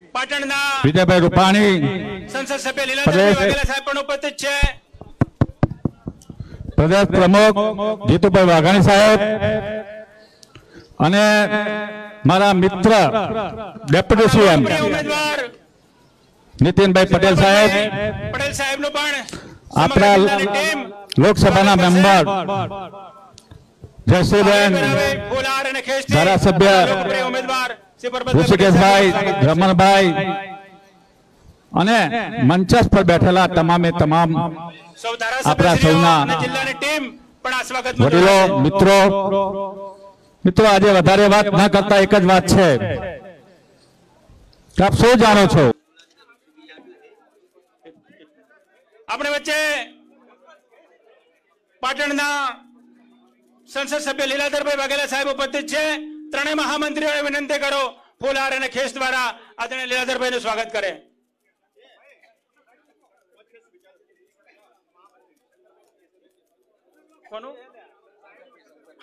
વિજયભાઈ રૂપાણી સંસદ સભ્ય લીલાધરભાઈ વાઘેલા સાહેબ પણ ઉપસ્થિત છે. પ્રદેશ પ્રમુખ જીતુભાઈ વાઘાણી સાહેબ અને મારા મિત્ર ડેપ્યુટી સીએમ ઉમેદવાર નીતિનભાઈ પટેલ સાહેબ, પટેલ સાહેબનું પણ આપણા ટીમ લોકસભાના મેમ્બર જયશ્રીબેન, ફુલાર અને ખેસથી ધારાસભ્ય લોકપ્રિય ઉમેદવાર શ્રી પરબતભાઈ ઋષિકેશભાઈ, રમણભાઈ અને મંચસ્થ પર બેઠેલા તમામે તમામ સૌ આપણા ધારાસભ્યશ્રીઓ સૌના અને જિલ્લાની ટીમ પણ આ સ્વાગત વડીલો, મિત્રો આજે વધારે વાત ન કરતા એક જ વાત છે કે આપ શું જાણો છો? આપણે વચ્ચે પાટણના સંસદ સભ્ય લીલાધરભાઈ વાઘેલા સાહેબ ઉપસ્થિત છે. ત્રણેય મહામંત્રીઓને વિનંતી કરો ફુલાર અને ખેસ દ્વારા આદરણીય લીલાધરભાઈનું સ્વાગત કરે.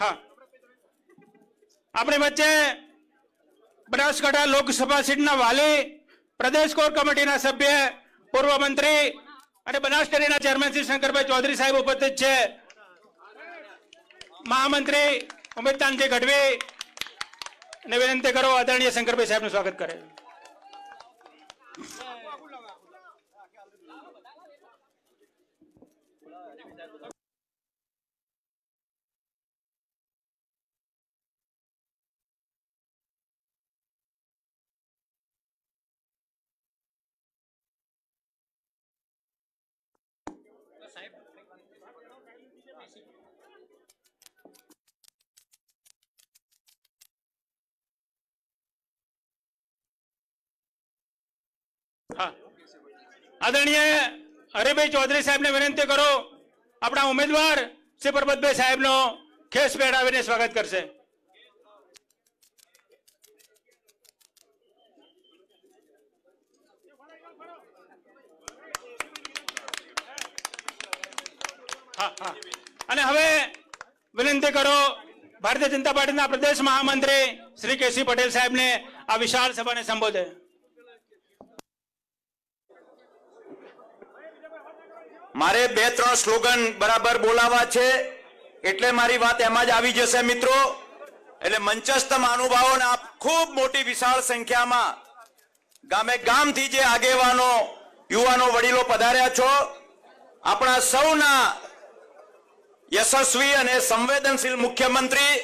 હા, આપણી વચ્ચે બનાસકાંઠા લોકસભા સીટના વાલી, પ્રદેશ કોર કમિટીના સભ્ય, પૂર્વ મંત્રી અને બનાસ ડેરીના ચેરમેન શ્રી શંકરભાઈ ચૌધરી સાહેબ ઉપસ્થિત છે. મહામંત્રી ઉમેદતાનજી ગઢવી ને વિનંતી કરો આદરણીય શંકરભાઈ સાહેબનું સ્વાગત કરે. આદરણીય હરિભાઈ ચૌધરી સાહેબને વિનંતી કરો આપણા ઉમેદવાર શ્રી પરબતભાઈ સાહેબનો ખેસ પહેરાવીને સ્વાગત કરશે. અને હવે વિનંતી કરો ભારતીય જનતા પાર્ટીના પ્રદેશ મહામંત્રી શ્રી કેસી પટેલ સાહેબને આ વિશાળ સભાને સંબોધે. મારે 2-3 સ્લોગન બરાબર બોલાવા છે એટલે મારી વાત એમાં જ આવી જશે મિત્રો. એટલે મંચસ્થ મહાનુભાવોને આપ ખૂબ મોટી વિશાળ સંખ્યામાં ગામે ગામથી જે આગેવાનો, યુવાનો, વડીલો પધાર્યા છો, આપણા સૌના યશસ્વી અને સંવેદનશીલ મુખ્યમંત્રી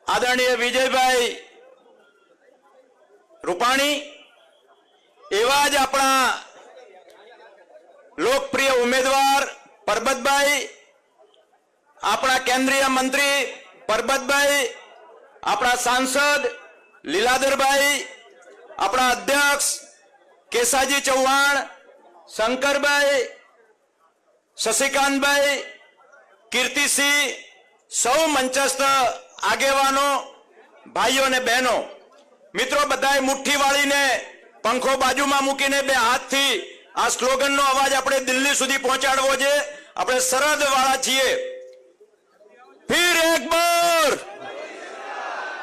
આદરણીય વિજયભાઈ રૂપાણી, એવા જ આપણા લોકપ્રિય ઉમેદવાર પરબતભાઈ, આપણા કેન્દ્રીય મંત્રી પરબતભાઈ, આપણા સાંસદ લીલાધરભાઈ, આપણા અધ્યક્ષ કેસાજી ચૌહાણ, શંકરભાઈ, શશિકાંતભાઈ, કીર્તિસિંહ, સૌ મંચસ્થ આગેવાનો, ભાઈઓ અને બહેનો, મિત્રો બધાએ મુઠ્ઠી વાળીને પંખો બાજુમાં મૂકીને બે હાથથી આ સ્લોગનનો અવાજ આપણે દિલ્હી સુધી પહોંચાડવો છે. આપણે સરહદ વાળા છીએ. ફિર એક બાર,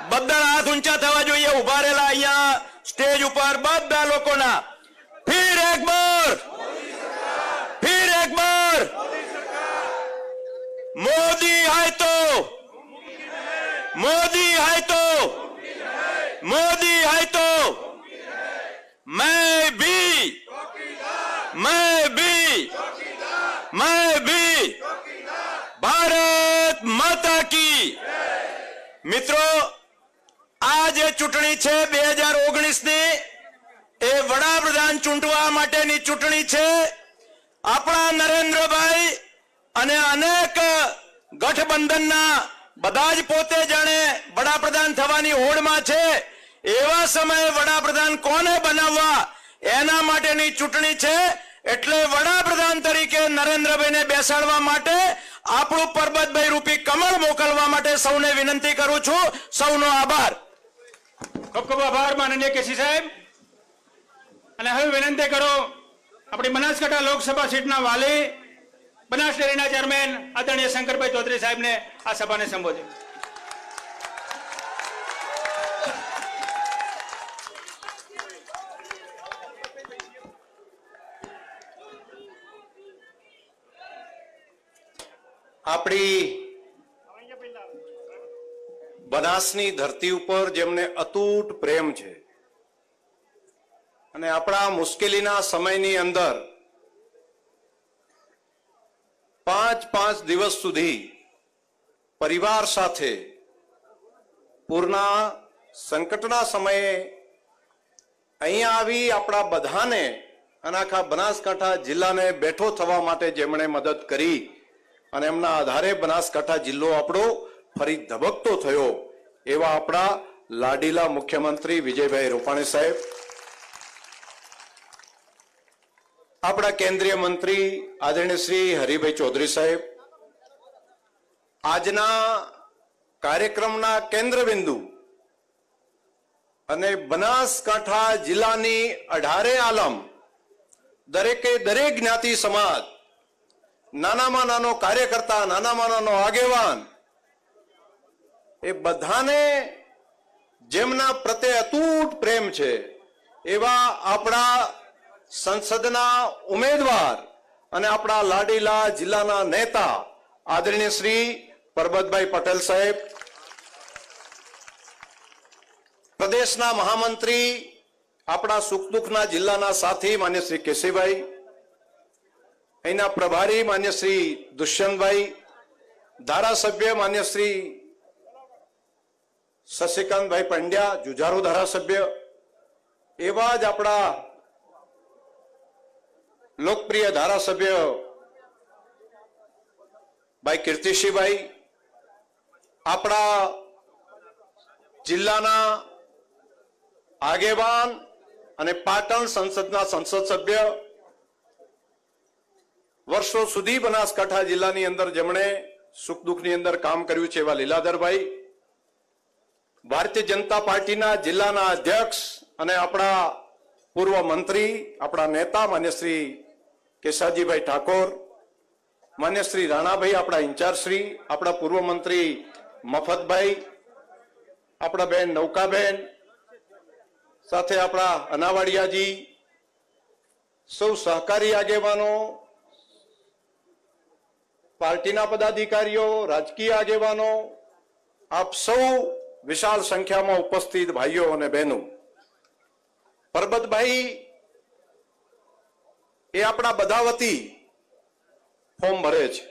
બધા હાથ ઊંચા થવા જોઈએ ઉભા રહેલા અહીંયા સ્ટેજ ઉપર બધા લોકોના. ફિર એક બાર, ફિર એક બાર, મોદી है तो, मोदी है तो, मोदी है तो, मैं भी, मैं भी ભારત માતા કી. મિત્રો, આ જે ચૂંટણી છે 2019 ની, એ વડાપ્રધાન ચૂંટવા માટેની ચૂંટણી છે. આપણા નરેન્દ્રભાઈ અને અનેક ગઠબંધનના બધા જ પોતે જાણે વડાપ્રધાન થવાની હોડમાં છે. એવા સમયે વડાપ્રધાન કોને બનાવવા એના માટેની ચૂંટણી છે. એટલે વડાપ્રધાન તરીકે નરેન્દ્રભાઈને બેસાડવા માટે આપણું પરબતભાઈ રૂપી કમળ મોકલવા માટે સૌને વિનંતી કરું છું. સૌનો આભાર. ખૂબ ખૂબ આભાર માનનીય કેસી સાહેબ. અને હવે વિનંતી કરો આપણી બનાસકાંઠા લોકસભા સીટના વાલી, બનાસ ડેરીના ચેરમેન આદરણીય શંકરભાઈ ચૌધરી સાહેબને આ સભાને સંબોધે. આપણી બનાસની ધરતી ઉપર જેમને અતૂટ પ્રેમ છે અને આપણા મુશ્કેલીના સમયની અંદર 5 દિવસ સુધી પરિવાર સાથે પૂરના સંકટના સમયે અહીંયા આવી આપણા બધાને અને આખા બનાસકાંઠા જિલ્લાને બેઠો થવા માટે જેમણે મદદ કરી અને એમના આધારે બનાસકાંઠા જિલ્લો આપણો ફરી ધબકતો થયો એવા આપણા લાડીલા મુખ્યમંત્રી વિજયભાઈ રૂપાણી સાહેબ, આપણા કેન્દ્રીય મંત્રી આદરણીય શ્રી હરિભાઈ ચૌધરી સાહેબ, આજના કાર્યક્રમના કેન્દ્રબિંદુ અને બનાસકાંઠા જિલ્લાની 18 આલમ દરેકે દરેક જ્ઞાતિ સમાજ, નાનામાં નાનો કાર્યકર્તા, નાનામાં નાનો આગેવાન, એ બધાને જેમના પ્રત્યે અતૂટ પ્રેમ છે એવા આપણા સંસદના ઉમેદવાર અને આપણા લાડીલા જિલ્લાના નેતા આદરણીય શ્રી પરબતભાઈ પટેલ સાહેબ, પ્રદેશના મહામંત્રી આપણા સુખ દુઃખના જિલ્લાના સાથી માન્ય શ્રી કેશીભાઈ, અહીંના પ્રભારી માન્ય શ્રી દુષ્યંતભાઈ, ધારાસભ્ય માન્ય શ્રી શશિકાંતભાઈ પંડ્યા, જુજારો ધારાસભ્ય, એવા જ આપણા લોકપ્રિય ધારાસભ્ય ભાઈ કીર્તિસિંહભાઈ, આપણા જિલ્લાના આગેવાન અને પાટણ સંસદના સંસદ સભ્ય, વર્ષો સુધી બનાસકાંઠા જિલ્લાની અંદર જેમણે સુખ દુઃખની અંદર કામ કર્યું છે એવા લીલાધરભાઈ, ભારતીય જનતા પાર્ટીના જિલ્લાના અધ્યક્ષ અને આપણા પૂર્વ મંત્રી, આપણા નેતા માન્ય શ્રી કેશાજીભાઈ ઠાકોર, માન્ય શ્રી રાણાભાઈ આપણા ઇન્ચાર્જ શ્રી, આપણા પૂર્વ મંત્રી મફતભાઈ, આપણા બેન નૌકાબેન, સાથે આપણા અનાવાડિયાજી, સૌ સહકારી આગેવાનો, પાર્ટીના પદાધિકારીઓ, રાજકીય આગેવાનો, આપ સૌ વિશાળ સંખ્યામાં ઉપસ્થિત ભાઈઓ અને બહેનો, પરબતભાઈ એ આપણા બધા વતી ફોર્મ ભરે છે.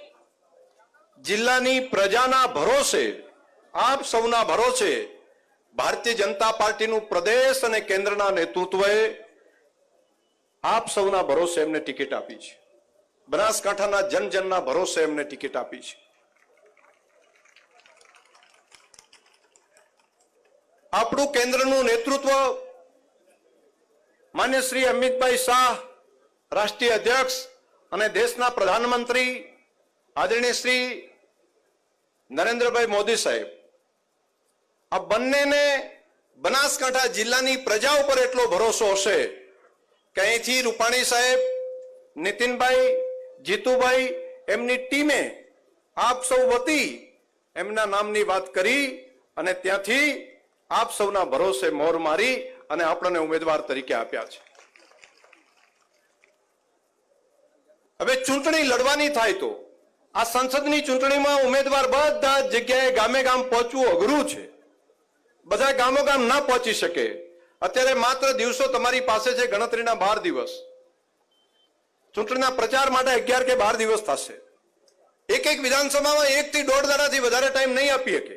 જિલ્લાની પ્રજાના ભરોસે, આપ સૌના ભરોસે ભારતીય જનતા પાર્ટીનું પ્રદેશ અને કેન્દ્રના નેતૃત્વએ આપ સૌના ભરોસે એમને ટિકિટ આપી છે. બનાસકાંઠાના જનજનના ભરોસે એમને ટિકિટ આપી છે. આપણું કેન્દ્રનું નેતૃત્વ માન્ય શ્રી અમિતભાઈ શાહ રાષ્ટ્રીય અધ્યક્ષ અને દેશના પ્રધાનમંત્રી આદરણીય શ્રી નરેન્દ્રભાઈ મોદી સાહેબ, આ બંનેને બનાસકાંઠા જિલ્લાની પ્રજા ઉપર એટલો ભરોસો હશે કે અહીંથી રૂપાણી સાહેબ, નીતિનભાઈ, જીતુભાઈ, એમની ટીમે આપ સૌ વતી એમના નામની વાત કરી અને ત્યાંથી આપ સૌના ભરોસે મોર મારી અને આપણને ઉમેદવાર તરીકે આપ્યા છે. હવે ચૂંટણી લડવાની થાય તો આ સંસદની ચૂંટણીમાં ઉમેદવાર બધા જ જગ્યાએ ગામે ગામ પહોંચવું અઘરું છે. બધા ગામો ગામ ના પહોંચી શકે. અત્યારે માત્ર દિવસો તમારી પાસે છે, ગણતરીના 12 દિવસ. ચૂંટણીના પ્રચાર માટે 11 કે 12 દિવસ થશે. એક વિધાનસભામાં 1 થી 1.5 દાડાથી વધારે ટાઈમ નહીં આપી શકે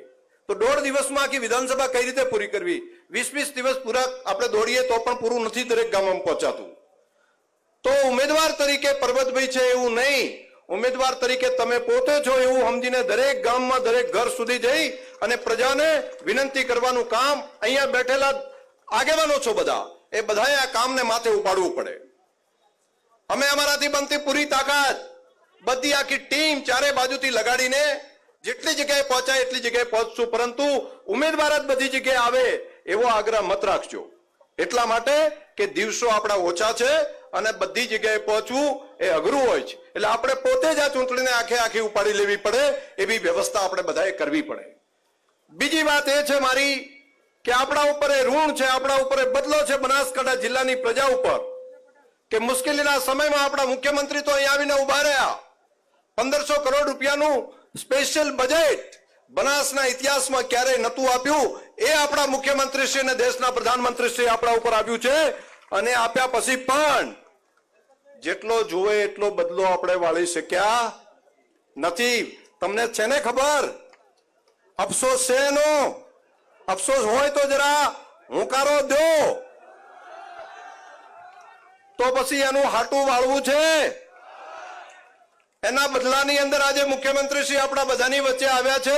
તો 1.5 દિવસમાં આખી વિધાનસભા કઈ રીતે પૂરી કરવી? 20 દિવસ પૂરા આપણે દોડીએ તો પણ પૂરું નથી દરેક ગામમાં પહોંચાતું. તો ઉમેદવાર તરીકે પરબતભાઈ છે એવું નહીં, ઉમેદવાર તરીકે તમે પોતે છો એવું સમજીને દરેક ગામમાં દરેક ઘર સુધી જઈ અને પ્રજાને વિનંતી કરવાનું કામ અહીંયા બેઠેલા આગેવાનો છો બધા, એ બધાએ આ કામને માથે ઉપાડવું પડે. અમે અમારાથી બનતી પૂરી તાકાત બધી આખી ટીમ ચારે બાજુથી લગાડીને જેટલી જગ્યાએ પહોંચાય એટલી જગ્યાએ પહોંચશું, પરંતુ ઉમેદવાર જ બધી જગ્યાએ આવે એવો આગ્રહ મત રાખજો. એટલા માટે કે દિવસો આપણા ઓછા છે અને બધી જગ્યાએ પહોંચવું એ અઘરું હોય છે. એટલે આપણે પોતે જ આ ચૂંટણીને આખી ઉપાડી લેવી પડે એવી વ્યવસ્થા આપણે બધાએ કરવી પડે. બીજી વાત એ છે મારી કે આપણા ઉપર એ ઋણ છે, આપણા ઉપર એ બદલો છે બનાસકાંઠા જિલ્લાની પ્રજા ઉપર કે મુશ્કેલીના સમયમાં આપણા મુખ્યમંત્રી તો અહીં આવીને ઉભા રહ્યા. 1500 કરોડ રૂપિયાનું સ્પેશિયલ બજેટ બનાસના ઇતિહાસમાં ક્યારેય નતું આપ્યું. એ આપણા મુખ્યમંત્રીશ્રી અને દેશના પ્રધાનમંત્રીશ્રી આપણા ઉપર આપ્યું છે. અને આપ્યા પછી પણ જેટલો જોવે એટલો બદલો આપણે વાળી શક્યા નથી. તમને છે ને ખબર? અફસોસ છે એનો. અફસોસ હોય તો જરા હુંકારો દો, તો પછી એનું હાટું વાળવું છે. એના બદલાની અંદર આજે મુખ્યમંત્રી શ્રી આપણા બધાની વચ્ચે આવ્યા છે,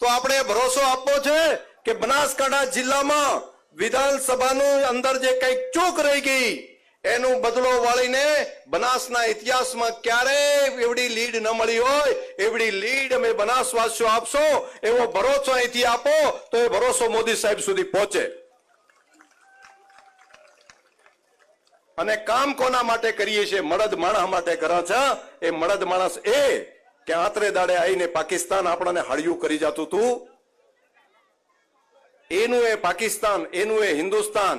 તો આપણે ભરોસો આપવો છે કે બનાસકાંઠા જિલ્લામાં વિધાનસભાનું અંદર જે કંઈક ચૂક રહી ગઈ એનું બદલો વાળીને બનાસના ઇતિહાસમાં ક્યારેય એવડી લીડ ન મળી હોય એવડી લીડ અમે બનાસવાસીઓ આપશો એવો ભરોસો અહીંથી આપો, તો એ ભરોસો મોદી સાહેબ સુધી પહોંચે. અને કામ કોના માટે કરીએ છીએ? મળદ માણસ માટે કરે છે. એ મળદ માણસ એ કે આતરે દાડે આવીને પાકિસ્તાન આપણને હળિયું કરી જતું હતું, એનું એ પાકિસ્તાન, એનું એ હિન્દુસ્તાન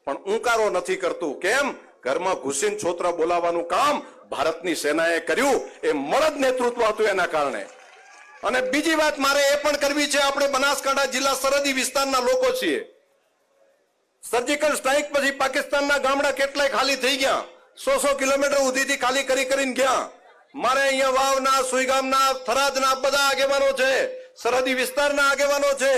પણ ઊંકારો નથી કરતું. કેમ? ઘરમાં ઘૂસીને છોતરા બોલાવવાનું કામ ભારતની સેનાએ કર્યું. એ મળદ નેતૃત્વ હતું એના કારણે. અને બીજી વાત મારે એ પણ કરવી છે, આપણે બનાસકાંઠા જિલ્લા સરહદી વિસ્તારના લોકો છીએ. સર્જિકલ સ્ટ્રાઇક પછી પાકિસ્તાનના ગામડા કેટલાય ખાલી થઈ ગયા. 100 કિલોમીટર સુધીથી ખાલી કરીને ગયા. મારે અહીંયા વાવના, સુઈગામના, થરાદના બધા આગેવાનો છે, સરહદી વિસ્તારના આગેવાનો છે.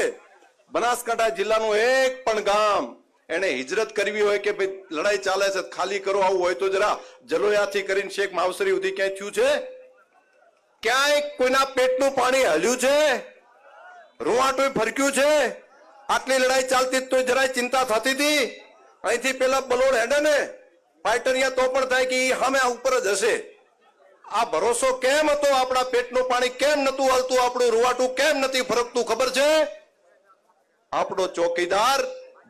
બનાસકાંઠા જિલ્લાનું એક પણ ગામ એને હિજરત કરવી હોય કે ભાઈ લડાઈ ચાલે છે ખાલી કરો આવું હોય તો જરા જલોયાથી કરીને શેખ માવસરી સુધી ક્યાંય થયું છે? ક્યાંય કોઈના પેટનું પાણી હલ્યું છે? રૂવાટું ફરક્યું છે? આટલી લડાઈ ચાલતી તો જરાય ચિંતા થતી હતી? અહીંથી પેલા બલોડ હેડે ને ફાઈટર અહીંયા તો પણ થાય કે સામે ઉપર જ હશે. આ ભરોસો કેમ હતો? આપણા પેટનું પાણી કેમ નતું હલતું? આપણું રૂવાટું કેમ નથી ફરકતું? ખબર છે? આપણો ચોકીદાર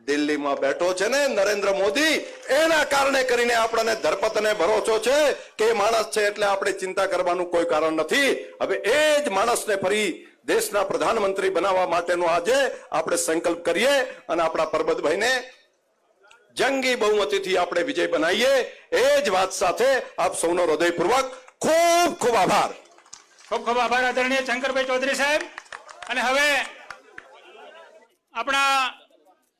દિલ્હીમાં બેઠો છે ને, નરેન્દ્ર મોદી, એના કારણે કરીને આપણને ધરપત અને ભરોસો છે કે એ માણસ છે એટલે આપણે ચિંતા કરવાનું કોઈ કારણ નથી. હવે એ જ માણસને ફરી દેશના પ્રધાનમંત્રી બનાવવા માટેનો આજે આપણે સંકલ્પ કરીએ અને આપણા પરબતભાઈને જંગી બહુમતીથી આપણે વિજય બનાવીએ. એ જ વાત સાથે આપ સૌનો હૃદયપૂર્વક ખૂબ ખૂબ આભાર. ખૂબ ખૂબ આભાર આદરણીય શંકરભાઈ ચૌધરી સાહેબ. અને હવે આપણા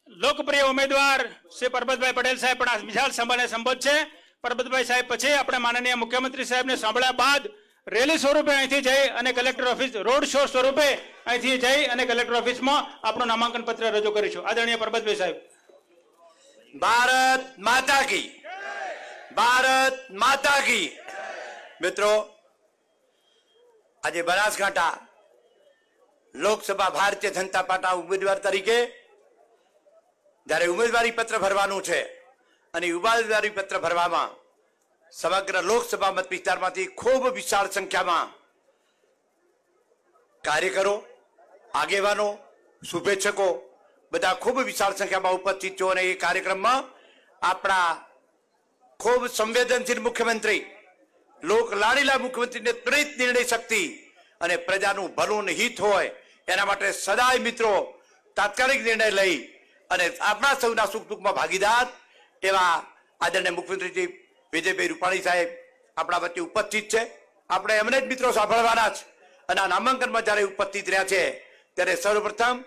લોકપ્રિય ઉમેદવાર શ્રી પરબતભાઈ પટેલ સાહેબ પણ આ વિશાળ સભાને સંબોધશે. પરબતભાઈ સાહેબ પછી આપણે માનનીય મુખ્યમંત્રી સાહેબને સાંભળ્યા બાદ રેલી સ્વરૂપે અહીંથી જઈ અને કલેક્ટર ઓફિસ, રોડ શો સ્વરૂપે અહીંથી જઈ અને કલેક્ટર ઓફિસમાં આપણું નામાંકન પત્ર રજૂ કરીશું. આદરણીય પરબતભાઈ સાહેબ. ભારત માતા કી, ભારત માતા કી. મિત્રો, આજે બનાસકાંઠા લોકસભા ભારતીય જનતા પાર્ટીના ઉમેદવાર તરીકે જ્યારે ઉમેદવારી પત્ર ભરવાનું છે અને ઉમેદવારી પત્ર ભરવામાં સમગ્ર લોકસભા મત વિસ્તારમાંથી ખૂબ વિશાળ સંખ્યામાં કાર્યકરો, આગેવાનો, શુભેચ્છકો બધા ખૂબ વિશાળ સંખ્યામાં ઉપસ્થિત છો. અને એ કાર્યક્રમમાં આપણા ખૂબ સંવેદનશીલ મુખ્યમંત્રી, લોક લાડીલા મુખ્યમંત્રીને ત્વરિત નિર્ણય શક્તિ અને પ્રજાનું ભલું હિત હોય એના માટે સદાય મિત્રો તાત્કાલિક નિર્ણય લઈ અને આપણા સૌના સુખ દુઃખમાં ભાગીદાર એવા આદરણીય મુખ્યમંત્રી વિજયભાઈ રૂપાણી સાહેબ આપણા વચ્ચે ઉપસ્થિત છે. આપણે એમને જ મિત્રો સાંભળવાના છે. અને આ નામાંકનમાં જ્યારે ઉપસ્થિત રહ્યા છે ત્યારે સર્વપ્રથમ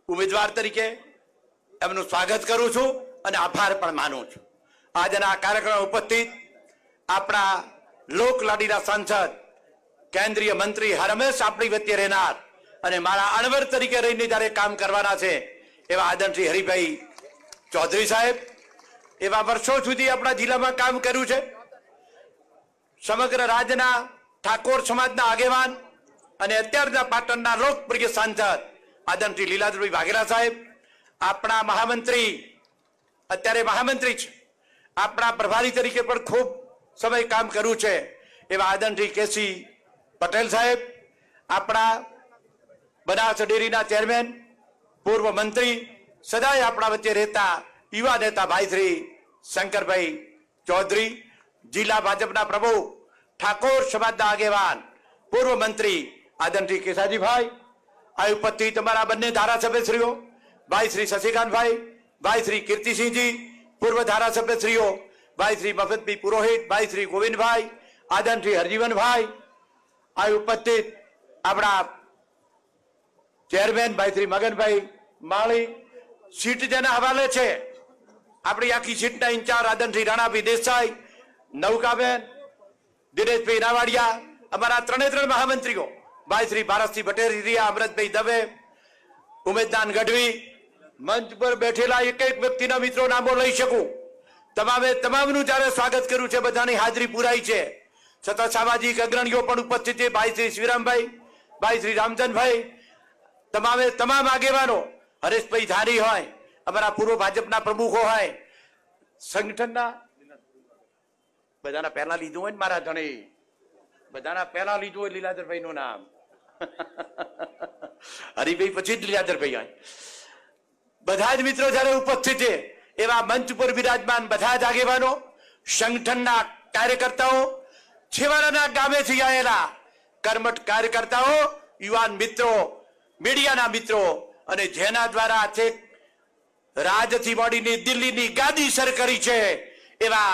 ઉમેદવાર તરીકે એમનું સ્વાગત કરું છું અને આભાર પણ માનું છું. આજના આ કાર્યક્રમમાં ઉપસ્થિત આપણા લોકલાડીના સાંસદ, કેન્દ્રીય મંત્રી, હરમેશ આપણી વચ્ચે રહેનાર અને મારા અણવર તરીકે રહીને જ્યારે કામ કરવાના છે એવા આદરણીય હરિભાઈ ચૌધરી સાહેબ, એવા વર્ષો સુધી આપણા જિલ્લામાં કામ કર્યું છે. સમગ્ર રાજ્યના ઠાકોર સમાજના આગેવાન અને અત્યારના પાટણના લોકપ્રિય સાંસદ આદરણીય લીલાધરભાઈ વાઘેલા સાહેબ, આપણા મહામંત્રી, અત્યારે મહામંત્રી છે, આપણા પ્રભારી તરીકે પણ ખૂબ સમય કામ કર્યું છે એવા આદરણીય કેસી પટેલ સાહેબ, આપણા બનાસ ડેરીના ચેરમેન, પૂર્વ મંત્રી, સદાય આપણા વચ્ચે રહેતા યુવા નેતા ભાઈ શ્રી શંકરભાઈ ચૌધરી, જિલ્લા ભાજપના પ્રમુખ, ઠાકોર સમાજના આગેવાન, પૂર્વ મંત્રી આદરણીય કેસાજીભાઈ, આ ઉપસ્થિત અમારા બંને ધારાસભ્યશ્રીઓ ભાઈ શ્રી શશિકાંતભાઈ, ભાઈ શ્રી કીર્તિસિંહજી, પૂર્વ ધારાસભ્યશ્રીઓ ભાઈ શ્રી મફતભાઈ પુરોહિત, ભાઈ શ્રી ગોવિંદભાઈ, આદરણીય હરજીવનભાઈ, આ ઉપસ્થિત આપણા ચેરમેન ભાઈ શ્રી મગનભાઈ માળી સીટ જેના હવાલે છે, આપણી આખી સીટના ઇન્ચાર્જ આદરણીય રાણાભાઈ દેસાઈ, નૌકાબેન, દિનેશભાઈ નાવાડિયા, અમારા ત્રણ મહામંત્રીઓ ભાઈ શ્રી ભારતસિંહ પટેલ, અમૃતભાઈ દવે, ઉમેદદાન ગઢવી, મંચ પર બેઠેલા એક વ્યક્તિના મિત્રો નામો લઈ શકું, તમામનું જયારે સ્વાગત કર્યું છે, બધાની હાજરી પુરાઈ છે. છતાં સામાજિક અગ્રણીઓ પણ ઉપસ્થિત છે, ભાઈ શ્રી શિવરામભાઈ, ભાઈ શ્રી રામચંદભાઈ, તમામ આગેવાનો, હરેશભાઈ ધારી હોય, અમારા પૂર્વ ભાજપના પ્રમુખો હોય, સંગઠનના બધાના પહેલા લીધું હોય ને મારા ધણી, બધાના પહેલા લીધું હોય લીલાધરભાઈ નું નામ, હરિભાઈ પછી જ લીલાધરભાઈ હોય. બધા જ મિત્રો જયારે ઉપસ્થિત છે એવા મંચ પર બિરાજમાન બધા જ આગેવાનો, સંગઠનના કાર્યકર્તાઓ, છેવાડાના ગામેથી આવેલા કર્મઠ કાર્યકર્તાઓ, યુવાન મિત્રો, મીડિયાના મિત્રો અને જેના દ્વારા છે રાજથી મળીને દિલ્હીની ગાદી સર કરી છે એવા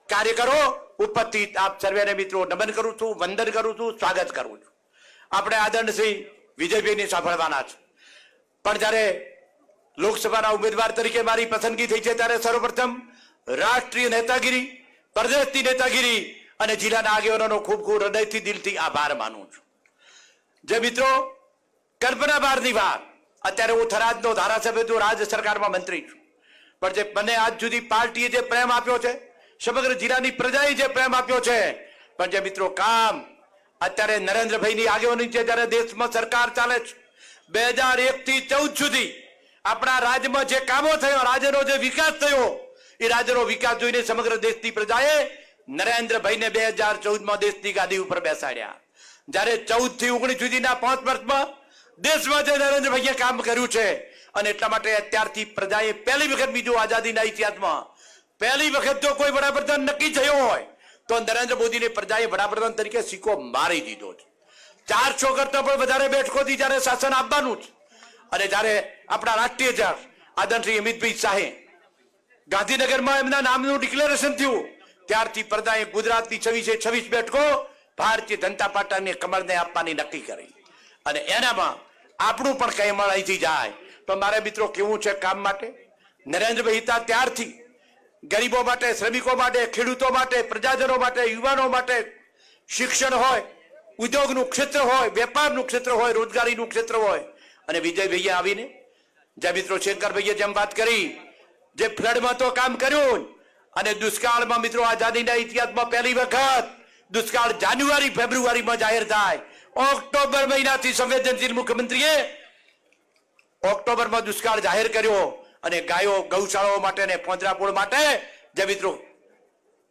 કાર્યકરો ઉપસ્થિત આપ સર્વેને મિત્રો નમન કરું છું, વંદન કરું છું, સ્વાગત કરું છું. આપણે આદરણીય શ્રી વિજયભાઈને સાંભળવાના છે, પણ જયારે લોકસભાના ઉમેદવાર તરીકે મારી પસંદગી થઈ છે ત્યારે સર્વપ્રથમ રાષ્ટ્રીય નેતાગીરી, પ્રદેશની નેતાગીરી અને જિલ્લાના આગેવાનોનો ખૂબ ખૂબ હૃદયથી દિલથી આભાર માનું છું. જે મિત્રો કલ્પના બહારની વાત, અત્યારે હું થરાદનો ધારાસભ્ય છું, રાજ્ય સરકારમાં મંત્રી છું, પણ જે મને આજ સુધી પાર્ટીએ જે પ્રેમ આપ્યો છે, સમગ્ર જિલ્લાની પ્રજાએ જે પ્રેમ આપ્યો છે, પણ જે મિત્રો કામ અત્યારે નરેન્દ્રભાઈની આગેવાની છે, જ્યારે દેશમાં સરકાર ચાલે છે, 2001 થી 14 સુધી આપણા રાજ્યમાં જે કામો થયો, રાજ્યનો જે વિકાસ થયો, એ રાજ્યનો વિકાસ જોઈને સમગ્ર દેશની પ્રજાએ નરેન્દ્રભાઈને 2014માં દેશની ગાદી ઉપર બેસાડ્યા. જ્યારે 14 થી 19 સુધીના 5 વર્ષમાં દેશમાં જે નરેન્દ્રભાઈએ કામ કર્યું છે, અને એટલા માટે અત્યારથી પ્રજાએ પહેલી વખત, બીજું આઝાદીના ઇતિહાસમાં પહેલી વખત જો કોઈ વડાપ્રધાન નક્કી થયો હોય તો નરેન્દ્ર મોદીને પ્રજાએ વડાપ્રધાન તરીકે સિક્કો મારી દીધો છે. 400 કરતા પણ વધારે બેઠકોથી જયારે શાસન આપવાનું છે, અને જયારે આપણા રાષ્ટ્રીય જજ આદરણીય અમિતભાઈ શાહે ગાંધીનગરમાં એમના નામનું ડિક્લેરેશન થયું, ત્યારથી પ્રજાએ ગુજરાતની 26 બેઠકો ભારતીય જનતા પાર્ટીને કમળને આપવાની નક્કી કરી, અને એનામાં આપણું પણ કઈ મળાઈથી જાય તો મારે મિત્રો કેવું છે કામ માટે નરેન્દ્રભાઈ હતા ત્યારથી ગરીબો માટે, શ્રમિકો માટે, ખેડૂતો માટે, પ્રજાજનો માટે, યુવાનો માટે શિક્ષણ હોય, ઉદ્યોગનું ક્ષેત્ર હોય, વેપારનું ક્ષેત્ર હોય, રોજગારીનું ક્ષેત્ર હોય, અને વિજયભાઈએ આવીને જે મિત્રો શંકરભાઈએ જેમ વાત કરી, જે ફ્લડમાં તો કામ કર્યું, અને દુષ્કાળમાં મિત્રો આઝાદીના ઇતિહાસમાં પહેલી વખત દુષ્કાળ જાન્યુઆરી ફેબ્રુઆરીમાં જાહેર થાય. ઓક્ટોબર મહિનાથી સંવેદનશીલ મુખ્યમંત્રીએ ઓક્ટોબરમાં દુષ્કાળ જાહેર કર્યો, અને ગાયો, ગૌશાળાઓ માટે ને પોંજરાપોળ માટે જે મિત્રો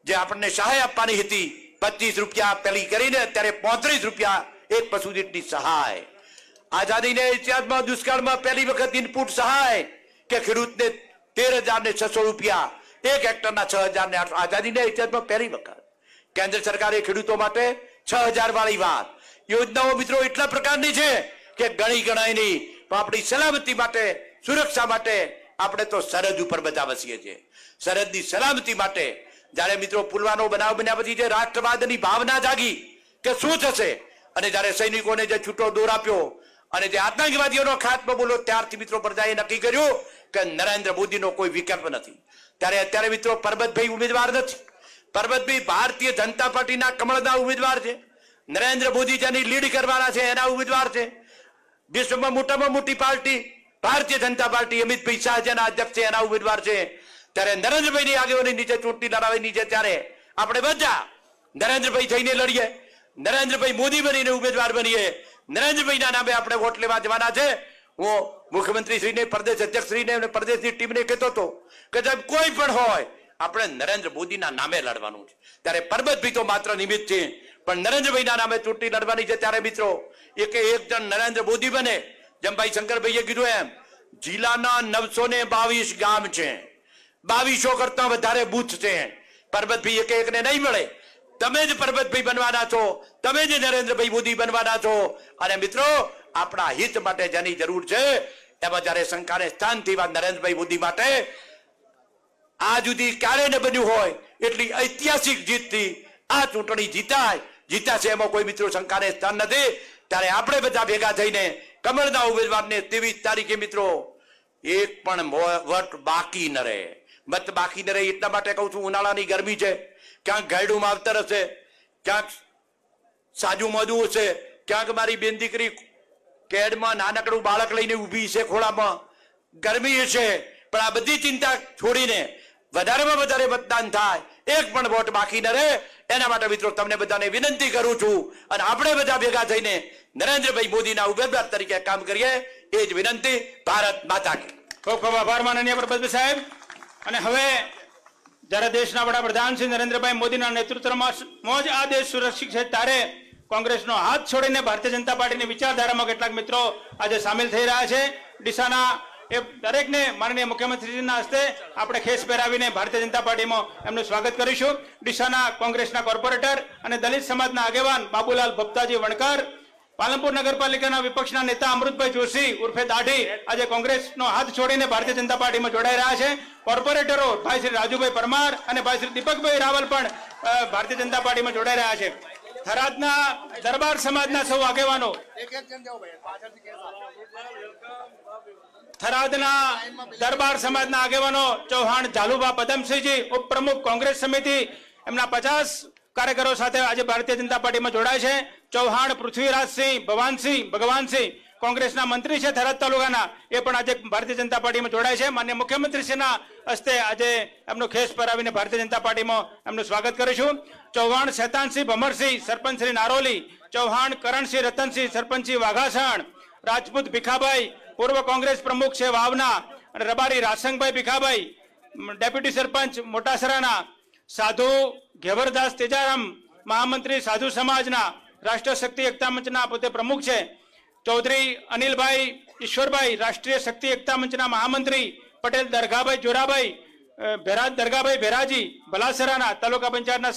જે આપણને સહાય આપવાની હતી 25 રૂપિયા પેલી કરીને અત્યારે 35 રૂપિયા એક પશુ દીઠની સહાય. આઝાદીના ઇતિહાસમાં દુષ્કાળમાં પહેલી વખત ઇનપુટ સહાય કે ખેડૂતને 13,600 રૂપિયા, એક હેક્ટરના 6,800. આઝાદીના ઇતિહાસમાં પહેલી વખત કેન્દ્ર સરકારે ખેડૂતો માટે 6,000 વાળી વાત. યોજનાઓ મિત્રો એટલા પ્રકારની છે કે ગણી ગણાય નહીં, પણ આપણી સલામતી માટે, સુરક્ષા માટે આપણે તો સરહદ ઉપર બધા વસીએ છીએ. સરહદની સલામતી માટે જયારે મિત્રો પુલવાનો બનાવ બન્યા પછી જે રાષ્ટ્રવાદની ભાવના જાગી કે શું થશે, અને જયારે સૈનિકોને જે છૂટો દોર આપ્યો અને જે આતંકવાદીઓનો ખાત્મો બોલ્યો, ત્યારથી મિત્રો પ્રજાએ નક્કી કર્યું કે નરેન્દ્ર મોદીનો કોઈ વિકલ્પ નથી. ત્યારે અત્યારે મિત્રો પરબતભાઈ ઉમેદવાર નથી. પરબતભાઈ ભારતીય જનતા પાર્ટીના કમળના ઉમેદવાર છે. નરેન્દ્ર મોદી જેની લીડ કરવાના છે એના ઉમેદવાર છે. વિશ્વમાં મોટામાં મોટી પાર્ટી ભારતીય જનતા પાર્ટી, અમિતભાઈ શાહ જેના અધ્યક્ષ છે એના ઉમેદવાર છે. ત્યારે નરેન્દ્રભાઈની આગેવાની નીચે ચૂંટણી લડાવવાની છે, ત્યારે આપણે બધા નરેન્દ્રભાઈ થઈને લડીએ, નરેન્દ્રભાઈ મોદી બનીને ઉમેદવાર બનીએ, નરેન્દ્રભાઈના નામે આપણે વોટ લેવા જવાના છે. હું મુખ્યમંત્રી શ્રીને, પ્રદેશ અધ્યક્ષ શ્રીને અને પ્રદેશની ટીમને કહેતો હતો કે સાહેબ કોઈ પણ હોય આપણે નરેન્દ્ર મોદીના નામે લડવાનું છે. ત્યારે પરબતભાઈ તો માત્ર નિમિત્ત છે, પણ નરેન્દ્રભાઈના નામે ચૂંટણી લડવાની છે. ત્યારે મિત્રો એક જણ નરેન્દ્ર મોદી બને, જેમ ભાઈ શંકરભાઈએ કીધું એમ જિલ્લાના 922 ગામ છે, 2200 કરતા વધારે બૂથ છે. પરબતભાઈ એકને નહીં મળે. તમે જ પરબતભાઈ બનવાના છો, તમે જ નરેન્દ્રભાઈ મોદી બનવાના છો. અને મિત્રો આપણા હિત માટે જેની જરૂર છે એમાં જયારે શંકાને સ્થાનથી નરેન્દ્રભાઈ મોદી માટે આ સુધી ક્યારે ન બન્યું હોય એટલી ઐતિહાસિક જીતથી આ ચૂંટણી જીતાશે, એમાં કોઈ મિત્રો શંકાને સ્થાન નથી. ત્યારે આપણે બધા ભેગા થઈને કમળના ઉમેદવારને 23 તારીખે મિત્રો એક પણ વોટ બાકી ન રહે, મત બાકી ન રહે. એટલા માટે કહું છું, ઉનાળાની ગરમી છે, ક્યાંક ગાયડું માવતર હશે, ક્યાંક સાજુ મોજું હશે, ક્યાંક મારી બેન દીકરી કેડમાં નાનકડું બાળક લઈને ઊભી છે ખોળામાં, ગરમી છે, પણ આ બધી ચિંતા છોડીને વધારેમાં વધારે મતદાન થાય, એક પણ વોટ બાકી ન રહે. એના માટે મિત્રો તમને બધાને વિનંતી કરું છું અને આપણે બધા ભેગા થઈને નરેન્દ્રભાઈ મોદીના ઉમેદવાર તરીકે કામ કરીએ, એ જ વિનંતી. ભારત માતા કી. ખૂબ ખૂબ આભાર માનનીય પ્રભાતભાઈ સાહેબ. અને હવે જ્યારે દેશના વડાપ્રધાન શ્રી નરેન્દ્રભાઈ મોદીના નેતૃત્વમાં જ આ દેશ સુરક્ષિત છે, ત્યારે કોંગ્રેસનો હાથ છોડીને ભારતીય જનતા પાર્ટીની વિચારધારામાં કેટલાક મિત્રો આજે સામેલ થઈ રહ્યા છે. ડીસાના એ દરેકને માનનીય મુખ્યમંત્રીજીના હસ્તે આપણે ખેસ પહેરાવીને ભારતીય જનતા પાર્ટીમાં એમનું સ્વાગત કરીશું. ડીસાના કોંગ્રેસના કોર્પોરેટર અને દલિત સમાજના આગેવાન બાબુલાલ ભપ્તાજી વણકર, પાલનપુર નગરપાલિકાના વિપક્ષના નેતા અમૃતભાઈ જોશી ઉર્ફે દાઢી આજે કોંગ્રેસનો હાથ છોડીને ભારતીય જનતા પાર્ટીમાં જોડાઈ રહ્યા છે. કોર્પોરેટરો ભાઈ શ્રી રાજુભાઈ પરમાર અને ભાઈ શ્રી દીપકભાઈ રાવલ પણ ભારતીય જનતા પાર્ટીમાં જોડાઈ રહ્યા છે. થરાદના દરબાર સમાજના સૌ આગેવાનો, થરાદના દરબાર સમાજના આગેવાનો ચૌહાણ ઝાલુભા પદમસિંહજી, ઉપપ્રમુખ કોંગ્રેસ સમિતિ, એમના 50 કાર્યકરો સાથે આજે ભારતીય જનતા પાર્ટીમાં જોડાય છે. ચૌહાણ પૃથ્વીરાજસિંહ ભગવાનસિંહ કોંગ્રેસના મંત્રી છે થરાદ તાલુકાના, એ પણ આજે ભારતીય જનતા પાર્ટીમાં જોડાય છે. માન્ય મુખ્યમંત્રીશ્રીના હસ્તે આજે એમનું ખેસ પહેરાવીને ભારતીય જનતા પાર્ટીમાં એમનું સ્વાગત કરીશું. ચૌહાણ શેતાનસિંહ ભમરસિંહ, સરપંચ શ્રી નારોલી, ચૌહાણ કરણસિંહ રતનસિંહ, સરપંચ શ્રી વાઘાસણ, રાજપૂત ભીખાભાઈ, પૂર્વ કોંગ્રેસ પ્રમુખ છે વાવના, અને રબારી રાસંગભાઈ ભીખાભાઈ, ડેપ્યુટી સરપંચ મોટાસરાના, સાધુ ઘેવરદાસ તેજારામ, મહામંત્રી સાધુ સમાજના, રાષ્ટ્રીય શક્તિ એકતા મંચના પોતે પ્રમુખ છે. ચૌધરી અનિલભાઈ ઈશ્વરભાઈ, રાષ્ટ્રીય શક્તિ એકતા મંચના મહામંત્રી. પટેલ દરગાભાઈ જોરાભાઈ, દરગાભાઈ ભેરાજી ભલાસરાના તાલુકા પંચાયતના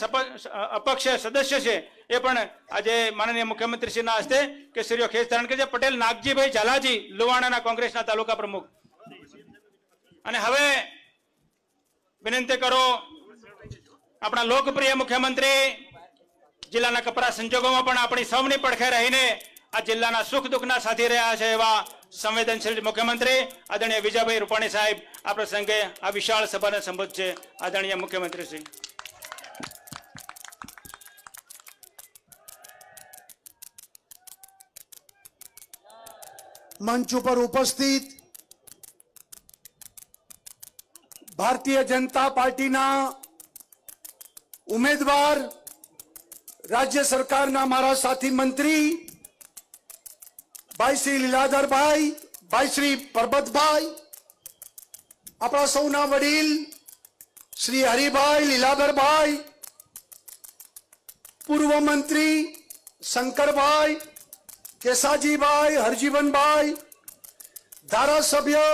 અપક્ષ સદસ્ય છે, એ પણ આજે માનનીય મુખ્યમંત્રીશ્રીના હસ્તે કેસરીઓ ખેસ ધારણ કરે છે. પટેલ નાગજીભાઈ ઝાલાજી લુવાણાના કોંગ્રેસના તાલુકા પ્રમુખ. અને હવે વિનંતી કરો, આપણા લોકપ્રિય મુખ્યમંત્રી જિલ્લાના કપરા સંજોગોમાં પણ આપણી સૌની પડખે રહીને આ જિલ્લાના સુખ દુઃખના સાથી રહ્યા છે એવા સંવેદનશીલ મુખ્યમંત્રી આદરણીય વિજયભાઈ રૂપાણી સાહેબ આ પ્રસંગે આ વિશાળ સભાને સંબોધશે. આદરણીય મુખ્યમંત્રી શ્રી. મંચ ઉપર ઉપસ્થિત ભારતીય જનતા પાર્ટીના ઉમેદવાર, રાજ્ય સરકારના મારા સાથી મંત્રી ભાઈ શ્રી લીલાધરભાઈ, ભાઈ શ્રી પરબતભાઈ, આપણા સૌના વડીલ શ્રી હરિભાઈ લીલાધરભાઈ, પૂર્વ મંત્રી શંકરભાઈ, કેસાજીભાઈ, હરજીવનભાઈ, ધારાસભ્ય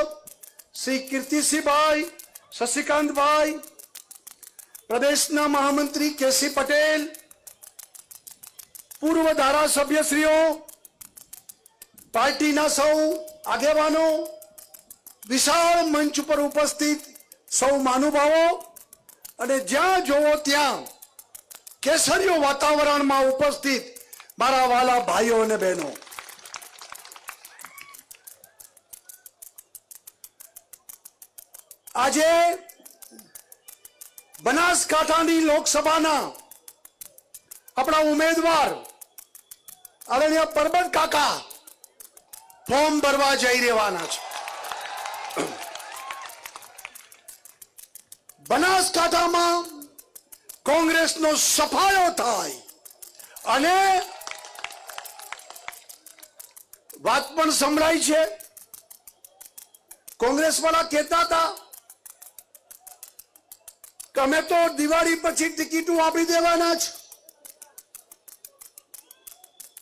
શ્રી કીર્તિસિંહભાઈ, શશિકાંતભાઈ, પ્રદેશના મહામંત્રી કેસી પટેલ, પૂર્વ ધારાસભ્યશ્રીઓ, પાર્ટીના સૌ આગેવાનો, વિશાળ મંચ ઉપર ઉપસ્થિત સૌ મહાનુભાવો અને જ્યાં જોવો ત્યાં કેસરીઓ વાતાવરણમાં ઉપસ્થિત મારા વાલા ભાઈઓ અને બહેનો, આજે બનાસકાંઠાની લોકસભાના આપણા ઉમેદવાર આદરણીય પરબત કાકા ફોર્મ ભરવા જઈ રહેવાના છે. બનાસકાંઠામાં કોંગ્રેસનો સફાયો થાય અને વાત પણ સંભળાય છે. કોંગ્રેસ વાળા કહેતા હતા કે અમે તો દિવાળી પછી ટિકિટો આપી દેવાના છે,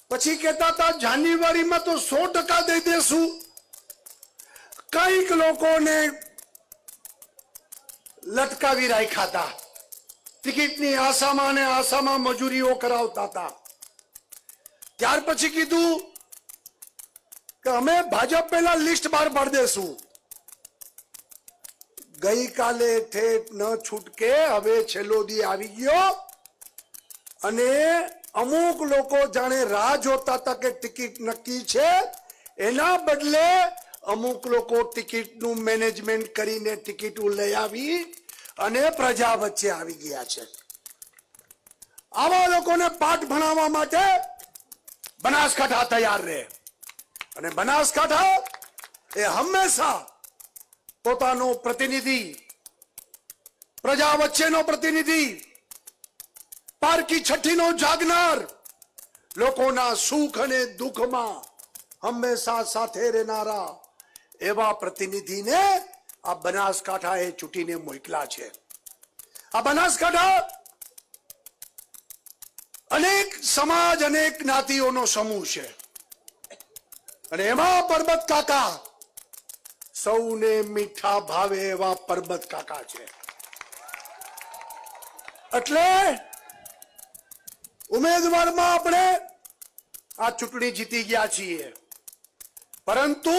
પછી કહેતા હતા જાન્યુઆરીમાં તો 100% દઈ દેશું. કઈક લોકોને લટકાવી રાખ્યા હતા, ટિકિટની આશામાં અને આશામાં મજૂરીઓ કરાવતા હતા. ત્યાર પછી કીધું કે અમે ભાજપ પહેલા લિસ્ટ બહાર પાડી દેશું. ગઈકાલે ઠેઠ ન છૂટકે હવે છેલ્લો દી આવી ગયો અને અમુક લોકો જાણે રાહ જોતા હતા કે ટિકિટ નક્કી છે, એના બદલે અમુક લોકો ટિકિટનું મેનેજમેન્ટ કરીને ટિકિટો લઈ આવી અને પ્રજા વચ્ચે આવી ગયા છે. આવા લોકોને પાઠ ભણાવવા માટે બનાસકાંઠા તૈયાર રહે. અને બનાસકાંઠા એ હંમેશા પોતાનો પ્રતિનિધિ, પ્રજા વચ્ચેનો પ્રતિનિધિ, પારકી છઠ્ઠીનો જાગનાર, લોકોના સુખ અને દુઃખમાં હંમેશા સાથે રહેનારા એવા પ્રતિનિધિને આ બનાસકાંઠાએ ચૂંટીને મોકલા છે. આ બનાસકાંઠા અનેક સમાજ, અનેક જ્ઞાતિઓનો સમૂહ છે. અને એમાં પરબત કાકા સૌને મીઠા ભાવે એવા પરબત કાકા છે. એટલે ઉમેદવારમાં આપણે આ ચૂંટણી જીતી ગયા છીએ, પરંતુ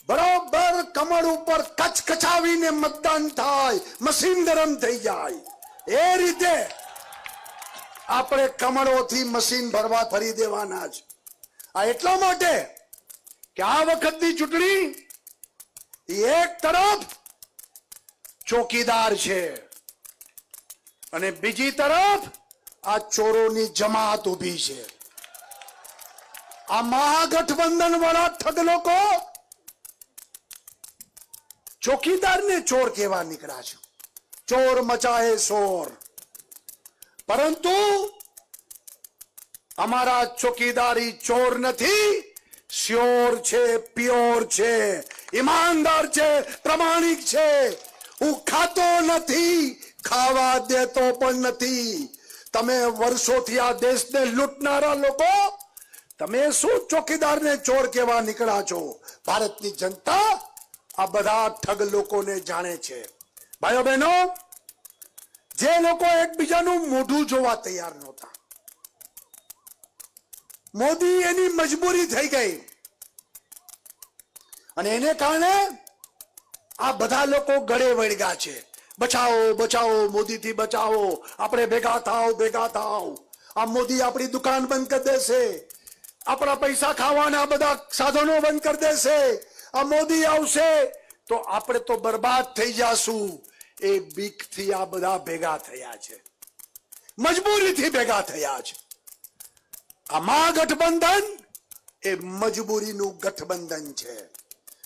બરોબર કમળ ઉપર કચકચાવીને મતદાન થાય, મશીન ગરમ થઈ જાય એ રીતે આપણે કમળોથી મશીન ભરવા ફરી દેવાના જ. આ એટલા માટે કે આ વખતની ચૂંટણી એક તરફ ચોકીદાર છે અને બીજી તરફ આ ચોરોની જમાત ઉભી છે. આ મહાગઠબંધન વાળા ઠગ લોકો ચોકીદારને ચોર કહેવા નીકળ્યા છે. ચોર મચાએ શોર. પરંતુ અમારા ચોકીદારી ચોર નથી, શ્યોર છે, પ્યોર છે, ઈમાનદાર છે, પ્રમાણિક છે. હું ખાતો નથી, ખાવા દેતો પણ નથી. તમે વર્ષોથી આ દેશને લૂંટનારા લોકો, તમે શું ચોકીદારને ચોર કહેવા નીકળ્યા છો? ભારતની જનતા આ બધા ઠગ લોકોને જાણે છે. ભાઈઓ બહેનો, જે લોકો એકબીજાનું મોઢું જોવા તૈયાર નહોતા, મોદી એની મજબૂરી થઈ ગઈ અને એને કારણે આ બધા લોકો ગળે વળગ્યા છે. બચાવો બચાવો, મોદીથી બચાવો, આપણે ભેગા થાવ, ભેગા થાવ. આ મોદી આપણી દુકાન બંધ કરી દેશે, આપણા પૈસા ખાવાના બધા સાધનો બંધ કરી દેશે. આ મોદી આવશે તો આપણે તો બરબાદ થઈ જાશું. એ બીકથી આ બધા ભેગા થયા છે, મજબૂરીથી ભેગા થયા છે. આ મહાગઠબંધન એ મજબૂરીનું ગઠબંધન છે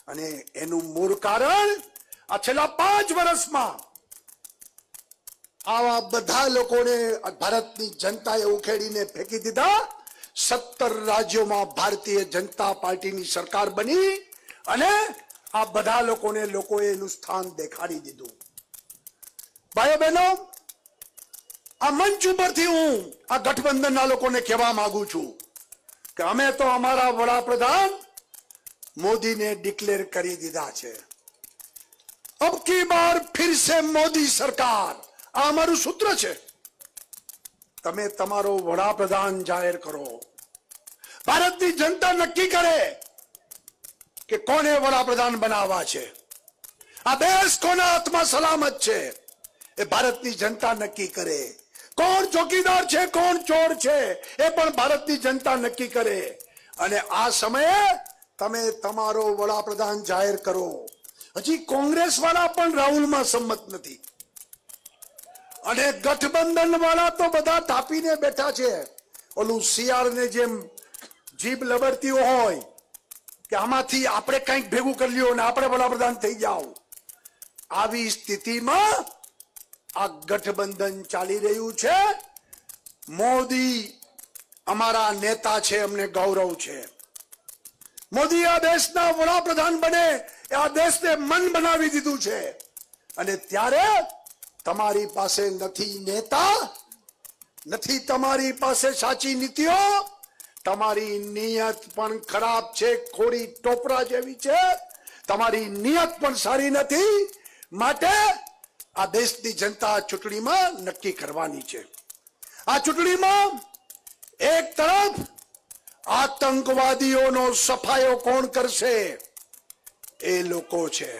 અને એનું મૂળ કારણ આ છેલ્લા 5 વર્ષમાં આવા બધા લોકોને ભારતની જનતાએ ઉખેડીને ફેંકી દીધા. 17 રાજ્યોમાં ભારતીય જનતા પાર્ટીની સરકાર બની અને આ બધા લોકોએ એનું સ્થાન દેખાડી દીધું. ભાઈઓ બહેનો, આ મંચ ઉપરથી હું આ ગઠબંધનના લોકોને કહેવા માંગુ છું કે અમે તો અમારા વડાપ્રધાન મોદીને ડિક્લેર કરી દીધા છે. અબ કી બાર ફિર સે મોદી સરકાર, આ અમારું સૂત્ર છે. તમે તમારો વડાપ્રધાન જાહેર કરો. ભારતની જનતા નક્કી કરે કે કોને વડાપ્રધાન બનાવવા છે. આ દેશ કોના હાથમાં સલામત છે એ ભારતની જનતા નક્કી કરે. કોણ ચોકીદાર છે, કોણ ચોર છે એ પણ ભારતની જનતા નક્કી કરે. અને આ સમયે તમે તમારો વડાપ્રધાન જાહેર કરો. હજી કોંગ્રેસ વાળા પણ રાહુલમાં સંમત નથી અને ગઠબંધન વાળા તો બધા તાપીને બેઠા છે. ઓલું શિયાળને જેમ જીભ લબડતી હોય કે આમાંથી આપણે કંઈક ભેગું કરી લ્યો ને આપણે વડાપ્રધાન થઈ જાવ. આવી સ્થિતિમાં આ ગઠબંધન ચાલી રહ્યું છે. મોદી અમારા નેતા છે, અમને ગૌરવ છે. મોદી આ દેશના વડાપ્રધાન બને એ આ દેશને મન બનાવી દીધું છે. અને ત્યારે તમારી પાસે નથી નેતા, નથી તમારી પાસે સાચી નીતિઓ, તમારી નિયત પણ ખરાબ છે, ખોરી ટોપરા જેવી છે. તમારી નિયત પણ સારી નથી. માટે આ દેશની જનતા ચૂંટણીમાં નક્કી કરવાની છે. આ ચૂંટણીમાં એક તરફ આતંકવાદીઓનો સફાયો કોણ કરશે એ લોકો છે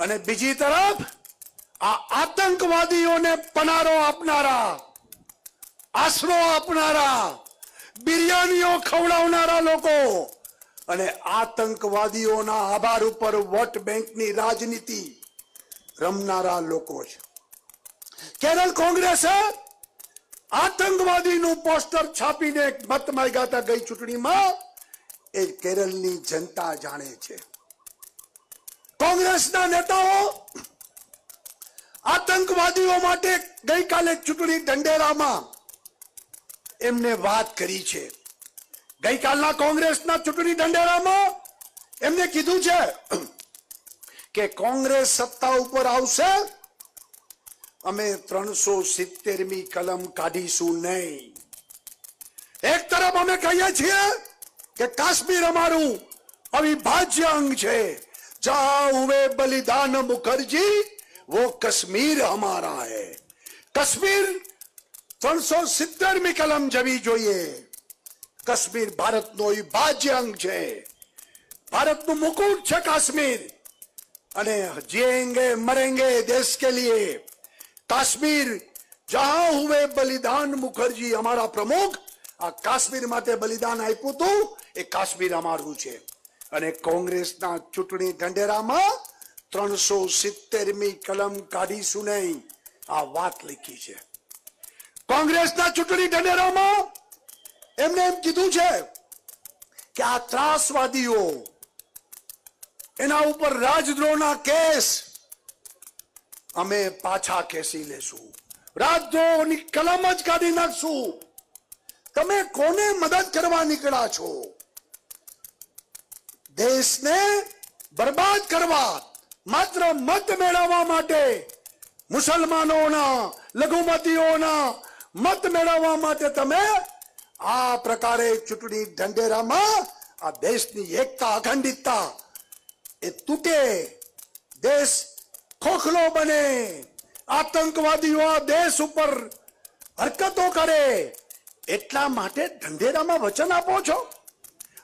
અને બીજી તરફ આ આતંકવાદીઓને પનારો આપનારા, આશરો આપનારા, બિરયાનીઓ ખવડાવનારા લોકો અને આતંકવાદીઓના આભાર ઉપર વોટ બેંકની રાજનીતિ રમનારા લોકો છે. કેરળ કોંગ્રેસે આતંકવાદીનું પોસ્ટર છાપીને મત માંગ્યા હતા ગઈ ચૂંટણીમાં. એ કેરળની જનતા જાણે છે. કોંગ્રેસના નેતાઓ આતંકવાદીઓ માટે ગઈકાલે ચૂંટણી ઢંઢેરામાં એમને વાત કરી છે. ગઈકાલના કોંગ્રેસના ચૂંટણી ઢંઢેરામાં એમને કીધું છે કે કોંગ્રેસ સત્તા ઉપર આવશે, અમે 370મી કલમ કાઢીશું નહીં. એક તરફ અમે કહીએ છીએ કે કાશ્મીર અમારું અવિભાજ્ય અંગ છે, જહાં હુએ બલિદાન મુખર્જી वो कश्मीर हमारा है. कश्मीर 370મી કલમ જવી જોઈએ. કાશ્મીર ભારતનો અવિભાજ્ય અંગ છે, ભારતનું મુકુટ છે કાશ્મીર, અને જીએંગે મરેંગે દેશ કે लिए. કાશ્મીર જહાં હુએ બલિદાન મુખર્જી, અમારા પ્રમુખ આ કાશ્મીર માટે બલિદાન આપ્યું હતું, એ કાશ્મીર અમારું છે. અને કોંગ્રેસના ચૂંટણી ઢંઢેરામાં 370મી કલમ કાઢીશું નહીં આ વાત લખી છે. કોંગ્રેસના ચૂંટણી ઢંઢેરામાં એમને એમ કીધું છે કે આ ત્રાસવાદીઓ, એના ઉપર રાજદ્રોહના કેસ અમે પાછા ખેંચી લેશું, રાજદ્રોહની કલમ જ કાઢી નાખશું. તમે કોને મદદ કરવા નીકળ્યા છો? દેશને બરબાદ કરવા, માત્ર મત મેળવવા માટે, મુસલમાનોના, લઘુમતીઓના મત મેળવવા માટે તમે આ પ્રકારે ચૂંટણી ઢંઢેરામાં આ દેશની એકતા, અખંડિતતા એ તૂટે, દેશ ખોખલો બને, આતંકવાદીઓ આ દેશ ઉપર હરકતો કરે, એટલા માટે ઢંઢેરામાં વચન આપો છો.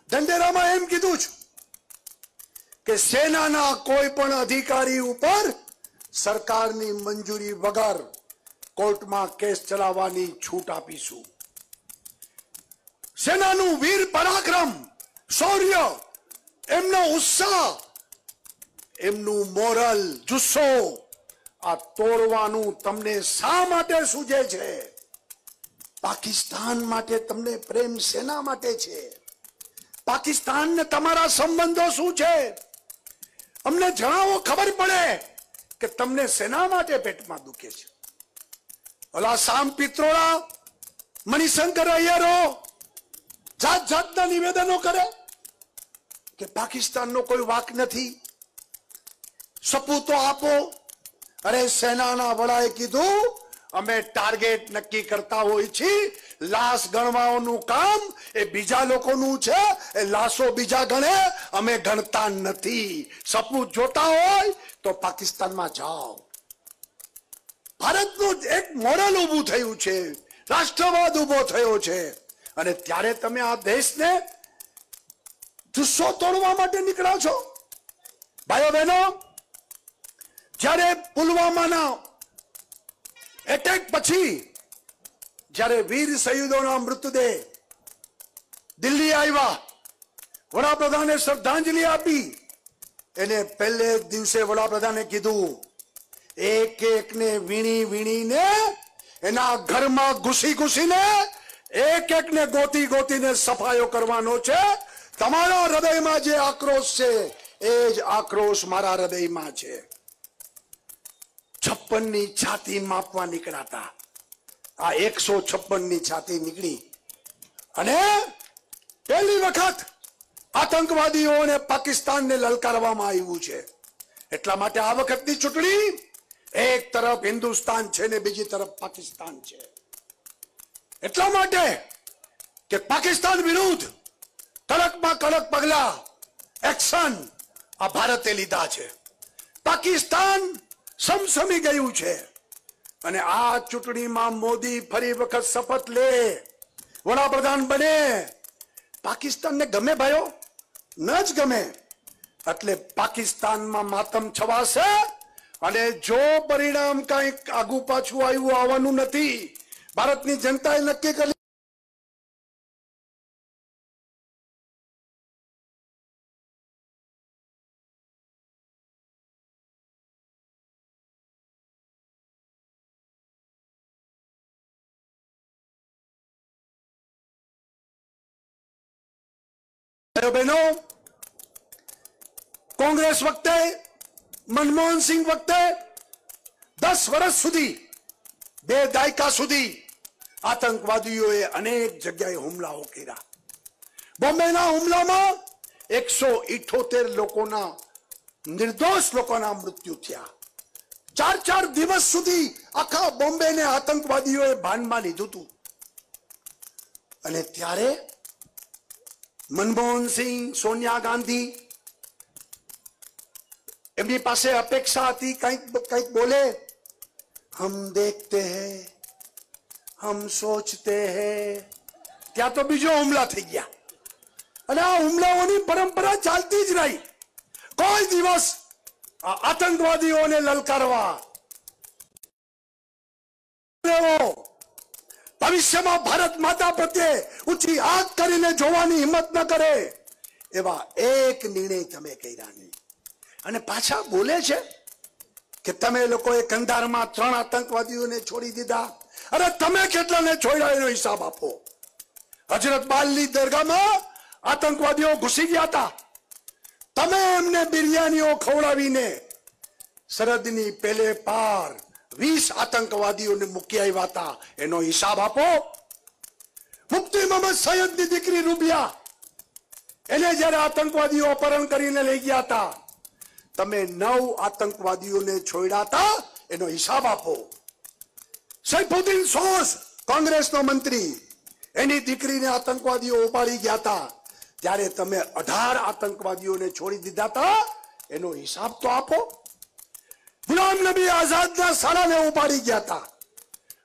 ઢંઢેરામાં એમ કીધું છે કે સેનાના કોઈ પણ અધિકારી ઉપર સરકારની મંજૂરી વગર કોર્ટમાં કેસ ચલાવવાની છૂટ આપીશું. સેનાનું વીર પરાક્રમ, શૌર્ય, એમનો ઉત્સાહ, એમનું મોરલ, જુસ્સો આ તોડવાનું તમને શા માટે સૂજે છે? પાકિસ્તાન માટે તમને પ્રેમ સેના માટે છે. પાકિસ્તાનને તમારા સંબંધો શું છે? અમને જણાવો, ખબર પડે કે તમને સેના માટે પેટમાં દુખે છે. ઓલા સામ પિત્રોડા, મણિશંકર અય્યરો જાત જાતના નિવેદનો કરે કે પાકિસ્તાનનો કોઈ વાક નથી, સપૂતો આપો. અરે સેનાના વડાએ કીધું અમે ટાર્ગેટ નક્કી કરતા હોય છીએ, લાશ ગણવાનું કામ એ બીજા લોકોનું છે, એ લાશો બીજા ગણે, અમે ગણતા નથી. સપૂત જોતા હોય તો પાકિસ્તાનમાં જાઓ. ભારતનું એક મોડેલ ઉભું થયું છે, રાષ્ટ્રવાદ ઉભો થયો છે, અને ત્યારે તમે આ દેશને જુસ્સો તોડવા માટે નીકળ્યા છો. ભાઈઓ બહેનો, જ્યારે પુલવામાના એટેક પછી જ્યારે વીર શહીદોના મૃતદેહ દિલ્હી આવ્યા, વડાપ્રધાને શ્રદ્ધાંજલિ આપી, એને પહેલે દિવસે વડાપ્રધાને કીધું એક એકને વીણી વીણીને, એના ઘરમાં ઘૂસી ઘૂસીને, એક એકને ગોતી ગોતીને સફાયો કરવાનો છે. તમારા હૃદયમાં જે આક્રોશ છે એ જ આક્રોશ મારા હૃદયમાં છે. 56ની છાતી માપવા નીકળાતા, આ 156ની છાતી નીકળી, અને પહેલી વખત આતંકવાદીઓને પાકિસ્તાનને લલકારવામાં આવ્યું છે. એટલા માટે આ વખતની ચૂંટણી એક તરફ હિન્દુસ્તાન છે ને બીજી તરફ પાકિસ્તાન છે. એટલા માટે કે પાકિસ્તાન વિરુદ્ધ કડકમાં કડક પગલા, એક્શન આ ભારતે લીધા છે. પાકિસ્તાન સમસમી ગયું છે, અને આ ચૂંટણીમાં મોદી ફરી વખત શપથ લે, વડાપ્રધાન બને. પાકિસ્તાનને ગમે ભાઈઓ? ન જ ગમે. એટલે પાકિસ્તાનમાં માતમ છવાશે, અને જો પરિણામ કંઈક આગુ પાછું આવ્યું આવવાનું નથી, ભારતની જનતાએ નક્કી કરી બહેનો, કોંગ્રેસ વખતે, મનમોહન સિંહ વખતે 10 વર્ષ સુધી, 2 દાયકા સુધી આતંકવાદીઓએ અનેક જગ્યાએ હુમલાઓ કર્યા. બોમ્બેના હુમલામાં 178 લોકોના, નિર્દોષ લોકોના મૃત્યુ થયા. 4 દિવસ સુધી આખા બોમ્બેને આતંકવાદીઓએ ભાનમાં લીધું હતું. અને ત્યારે મનમોહન સિંહ, સોનિયા ગાંધી, એમની પાસે અપેક્ષા હતી કંઈક બોલે. હમ દેખતે હૈ, હમ સોચતે હૈ. ત્યાં તો બીજો હુમલા થઈ ગયા. અને આ હુમલાઓની પરંપરા ચાલતી જ રહી. કોઈ દિવસ આતંકવાદીઓને લલકારવા, ભવિષ્યમાં ભારત માતા પ્રત્યે ઊંચી હાથ કરીને જોવાની હિંમત ન કરે એવા એક નિર્ણય તમે કર્યા નહીં. અને પાછા બોલે છે કે તમે લોકોએ કંધારમાં 3 આતંકવાદીઓને છોડી દીધા. અરે તમે કેટલાને છોડ્યા એનો હિસાબ આપો. હજરત બાલની દરગાહમાં આતંકવાદીઓ ઘૂસી ગયા હતા. તમે એમને બિરયાનીઓ ખવડાવીને સરહદની પેલે પાર 20 આતંકવાદીઓને મૂકી આવ્યા હતા. એનો હિસાબ આપો. મુફ્તી મોહમ્મદ સૈયદની દીકરી રૂબિયા, એને જયારે આતંકવાદીઓ અપહરણ કરીને લઈ ગયા હતા, તમે 9 આતંકવાદીઓને છોડ્યા હતા. એનો હિસાબ આપો. સૈફુદ્દીન સોસ, કોંગ્રેસનો મંત્રી, એની દીકરીને આતંકવાદીઓ ઉપાડી ગયા હતા. ત્યારે તમે 18 આતંકવાદીઓને છોડી દીધા હતા. એનો હિસાબ તો આપો. ગુલામ નબી આઝાદના સાળાને ઉપાડી ગયા હતા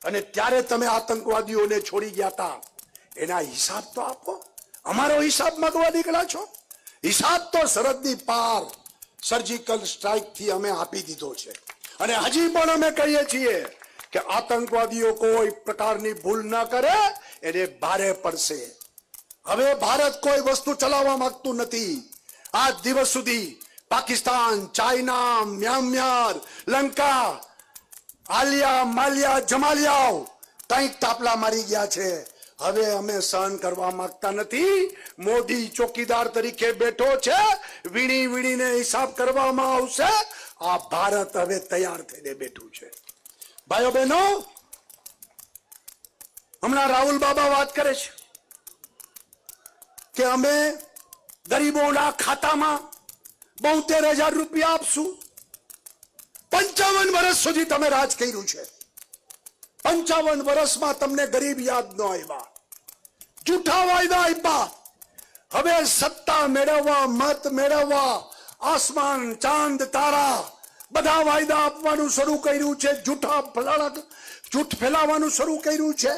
અને ત્યારે તમે આતંકવાદીઓને છોડી ગયા હતા. એના હિસાબ તો આપો. અમારો હિસાબ માંગવા નીકળ્યા છો? હિસાબ તો સરહદની પાર સર્જિકલ સ્ટ્રાઇક થી અમે આપી દીધો છે. અને હજી પણ અમે કહીએ છીએ કે આતંકવાદીઓ કોઈ પ્રકારની ભૂલ ન કરે, એને ભારે પડશે. હવે ભારત કોઈ વસ્તુ ચલાવવા માંગતું નથી. આ દિવસ સુધી પાકિસ્તાન, ચાઇના, મ્યાનમાર, લંકા, આલિયા, માલિયા, જમાલિયાઓ કંઈક તાપલા મારી ગયા છે. હવે અમે સહન કરવા માંગતા નથી. મોદી ચોકીદાર તરીકે બેઠો છે. વીણી વીણીને હિસાબ કરવામાં આવશે. આ ભારત હવે તૈયાર થઈને બેઠું છે. ભાઈઓ બહેનો, હમણાં રાહુલ બાબા વાત કરે છે કે અમે ગરીબોના ખાતામાં 72,000 રૂપિયા આપશું. 55 વર્ષ સુધી તમે રાજ કર્યું છે. 55 વર્ષમાં તમને ગરીબ યાદ ન આવ્યા. જૂઠા વાયદા આપ્યા. હવે સત્તા મેળવવા, મત મેળવવા, આસમાન, ચાંદ, તારા બધા વાયદા આપવાનું શરૂ કર્યું છે. જૂઠ ફેલાવાનું શરૂ કર્યું છે.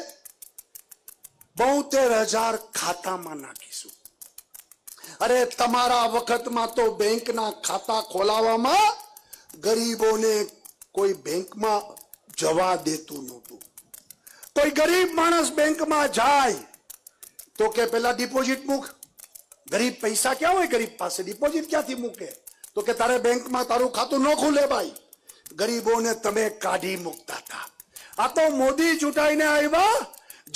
72,000 ખાતામાં નાખીશું. અરે તમારા વખતમાં તો બેંકના ખાતા ખોલાવવામાં ગરીબોને કોઈ બેંકમાં જવા દેતું નહોતું. કોઈ ગરીબ માણસ બેંકમાં જાય તો કે પેલા ડિપોઝિટ મૂક. ગરીબ પૈસા ક્યાં હોય? ગરીબ પાસે ડિપોઝિટ ક્યાંથી મૂકે? તો કે તારે બેંકમાં તારું ખાતું ન ખુલે. ભાઈ, ગરીબોને તમે કાઢી મૂકતા હતા. આ તો મોદી ચૂંટાઈને આવ્યા.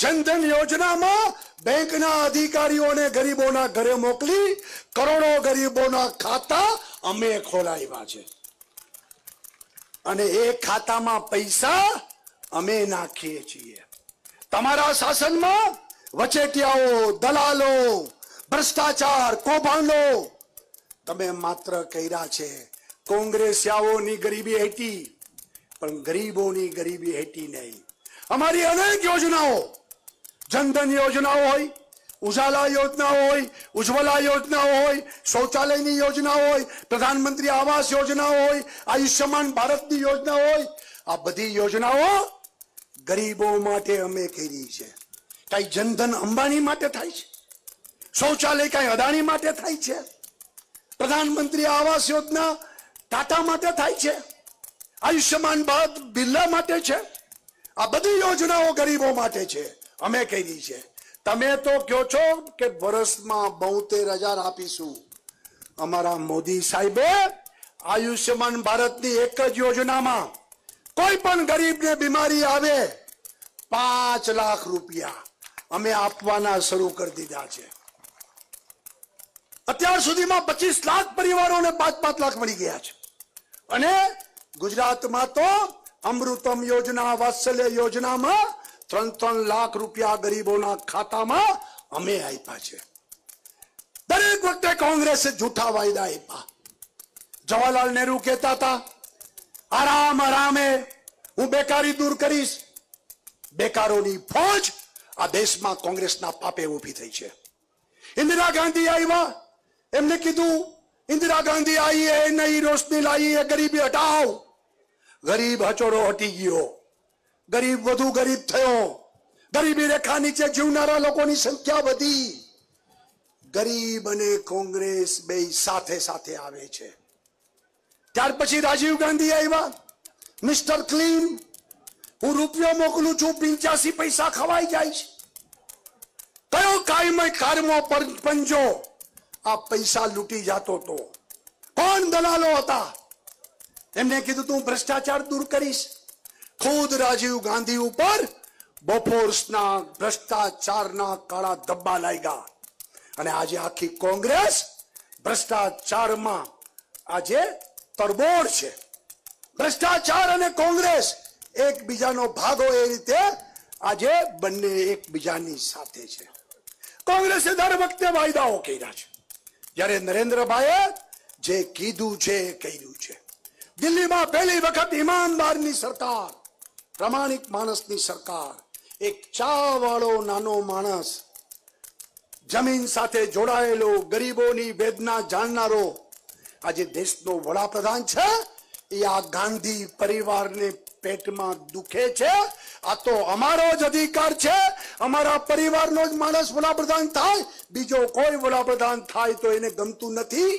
જનધન યોજનામાં બેંકના અધિકારીઓને ગરીબોના ઘરે મોકલી કરોડો ગરીબોના ખાતા અમે ખોલાવ્યા છે. અને એ ખાતામાં પૈસા અમે નાખીએ છીએ. તમારા શાસનમાં વચેટિયાઓ, દલાલો, ભ્રષ્ટાચાર, કૌભાંડો તમે માત્ર કર્યા છે. કોંગ્રેસિયાઓની ગરીબી હેઠી, પણ ગરીબોની ગરીબી હેઠી નહીં. અમારી અનેક યોજનાઓ, જનધન યોજનાઓ હોય, ઉજાલા યોજના હોય, ઉજ્જવલા યોજના હોય, શૌચાલયની યોજના હોય, પ્રધાનમંત્રી આવાસ યોજના હોય, આયુષ્યમાન ભારતની યોજના હોય, આ બધી યોજનાઓ ગરીબો માટે અમે કરી છે. કઈ જનધન અંબાણી માટે થાય છે? શૌચાલય કઈ અદાણી માટે થાય છે? પ્રધાનમંત્રી આવાસ યોજના ટાટા માટે થાય છે? આયુષ્યમાન ભારત બિરલા માટે છે, આ બધી યોજનાઓ ગરીબો માટે છે, અમે કહી છે. તમે તો કહો છો કે વર્ષમાં 72,000 આપીશું. અમારા મોદી સાહેબે આયુષ્યમાન ભારતની એક જ યોજનામાં કોઈ પણ ગરીબને બીમારી આવે 5 લાખ રૂપિયા અમે આપવાના શરૂ કરી દીધા છે. અત્યાર સુધીમાં 25 લાખ પરિવારોને 5-5 લાખ મળી ગયા છે. અને ગુજરાતમાં તો અમૃતમ યોજના, વાત્સલ્ય યોજનામાં 3-3 લાખ રૂપિયા ગરીબોના ખાતામાં અમે આપ્યા છે. દરેક વખતે કોંગ્રેસે જૂઠા વાયદા આપ્યા. જવાહરલાલ નહેરુ કહેતા હતા આરામ આરામે હું બેકારી દૂર કરીશ. બેકારોની ફોજ આ દેશમાં કોંગ્રેસના પાપે ઉભી થઈ છે. इंदिरा गांधी આવ્યા, એમને કીધું इंदिरा गांधी आई है, नई रोशनी लाई है, गरीबी हटाओ. गरीब हचोड़ो हटी गयो, गरीब વધુ ગરીબ થયો, ગરીબી રેખા નીચે જીવનારા લોકોની સંખ્યા વધી. ગરીબ અને કોંગ્રેસ બે સાથે સાથે આવે છે. ત્યાર પછી રાજીવ ગાંધી આવ્યા, મિસ્ટર ક્લીન, હું રૂપિયો મોકલું છું 85 પૈસા ખવાઈ જાય છે. કયો કાયમય કારમો પંજો આ પૈસા લૂંટી જાતો તો? કોણ દલાલો હતા? એમને કીધું તું ભ્રષ્ટાચાર દૂર કરીશ. ખુદ રાજીવ ગાંધી ઉપર બોફોર્સના ભ્રષ્ટાચારના કાળા ધબ્બા લાગ્યા. અને આજે આખી કોંગ્રેસ ભ્રષ્ટાચારમાં આજે તરબોળ છે. ભ્રષ્ટાચાર અને કોંગ્રેસ એકબીજાનો ભાગો એ રીતે આજે બંને એકબીજાની સાથે છે. કોંગ્રેસે દર વખતે વાયદાઓ કર્યા છે. જ્યારે નરેન્દ્રભાઈએ જે કીધું છે એ કર્યું છે. દિલ્હીમાં પહેલી વખત ઈમાનદારની સરકાર, પ્રામાણિક માણસની સરકાર, એક ચા વાળો નાનો માણસ, જમીન સાથે જોડાયેલો, ગરીબોની વેદના જાણનારો આજે દેશનો વડાપ્રધાન છે. એ આ ગાંધી પરિવારને પેટમાં દુખે છે. આ તો અમારો જ અધિકાર છે, અમારા પરિવારનો જ માણસ વડાપ્રધાન થાય, બીજો કોઈ વડાપ્રધાન થાય તો એને ગમતું નથી.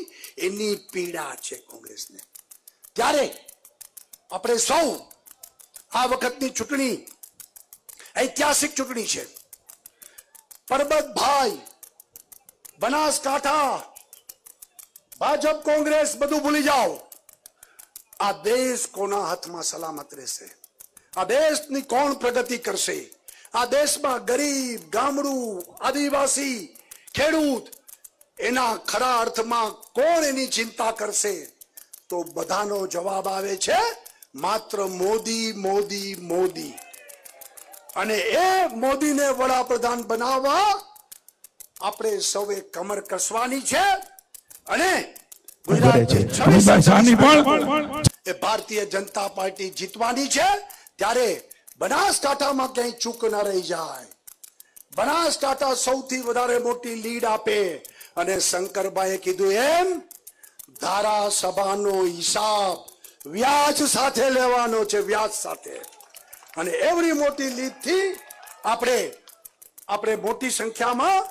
એની પીડા છે કોંગ્રેસને. ત્યારે આપણે સૌ આ વખતની ચૂંટણી ઐતિહાસિક ચૂંટણી છે. પરબતભાઈ, બનાસકાંઠા, ભાજપ, કોંગ્રેસ બધું ભૂલી જાઓ. આ દેશ કોના હાથમાં સલામત રહેશે? આ દેશની કોણ પ્રગતિ કરશે? આ દેશમાં ગરીબ, ગામડું, આદિવાસી, ખેડૂત, એના ખરા અર્થમાં કોણ એની ચિંતા કરશે? તો બધાનો જવાબ આવે છે માત્ર મોદી, મોદી, મોદી. અને એ મોદીને વડાપ્રધાન બનાવવા આપણે સૌએ કમર કસવાની છે. અને એ ભારતીય જનતા પાર્ટી જીતવાની છે. ત્યારે બનાસકાંઠામાં ક્યાંય ચૂક ન રહી જાય. બનાસકાંઠા સૌથી વધારે મોટી લીડ આપે. અને શંકરભાઈએ કીધું એમ ધારાસભાનો હિસાબ વ્યાજ સાથે લેવાનો છે, વ્યાજ સાથે. અને એવડી મોટી લીડથી આપણે મોટી સંખ્યામાં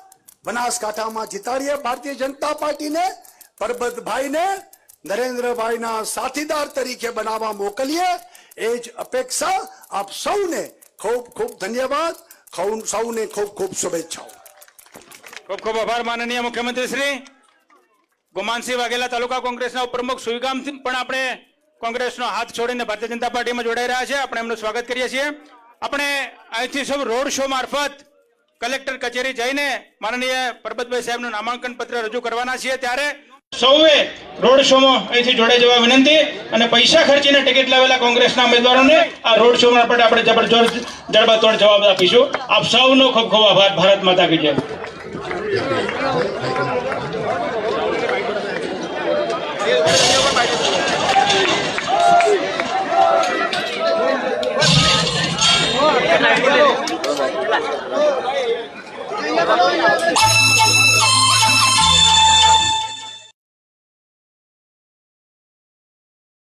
બનાસકાંઠામાં જીતાડીએ ભારતીય જનતા પાર્ટીને. પરબતભાઈને નરેન્દ્રભાઈના સાથીદાર તરીકે બનાવવા મોકલીએ. એ જ અપેક્ષા. આપ સૌને ખૂબ ખૂબ ધન્યવાદ, સૌને ખૂબ ખૂબ શુભેચ્છાઓ. ખૂબ ખૂબ આભાર માનનીય મુખ્યમંત્રી શ્રી. ગુમાનસિંહ વાઘેલા તાલુકા કોંગ્રેસના ઉપપ્રમુખ સુઈગામથી પણ આપણે કોંગ્રેસનો હાથ છોડીને ભારતીય જનતા પાર્ટીમાં જોડાઈ રહ્યા છે. આપણે એમનું સ્વાગત કરીએ છીએ. આપણે અહીંથી સૌ રોડ શો મારફત કલેક્ટર કચેરી જઈને માનનીય પરબતભાઈ સાહેબનું નામાંકન પત્ર રજૂ કરવાના છીએ. ત્યારે સૌએ રોડ શોમાં અહીંથી જોડાઈ જવા વિનંતી. અને પૈસા ખર્ચીને ટિકિટ લાવેલા કોંગ્રેસના ઉમેદવારોને આ રોડ શો મારફત આપણે જબરજસ્ત જડબાતોડ જવાબ આપીશું. આપ સૌનો ખૂબ ખૂબ આભાર. ભારત માતા કી જય. Hello.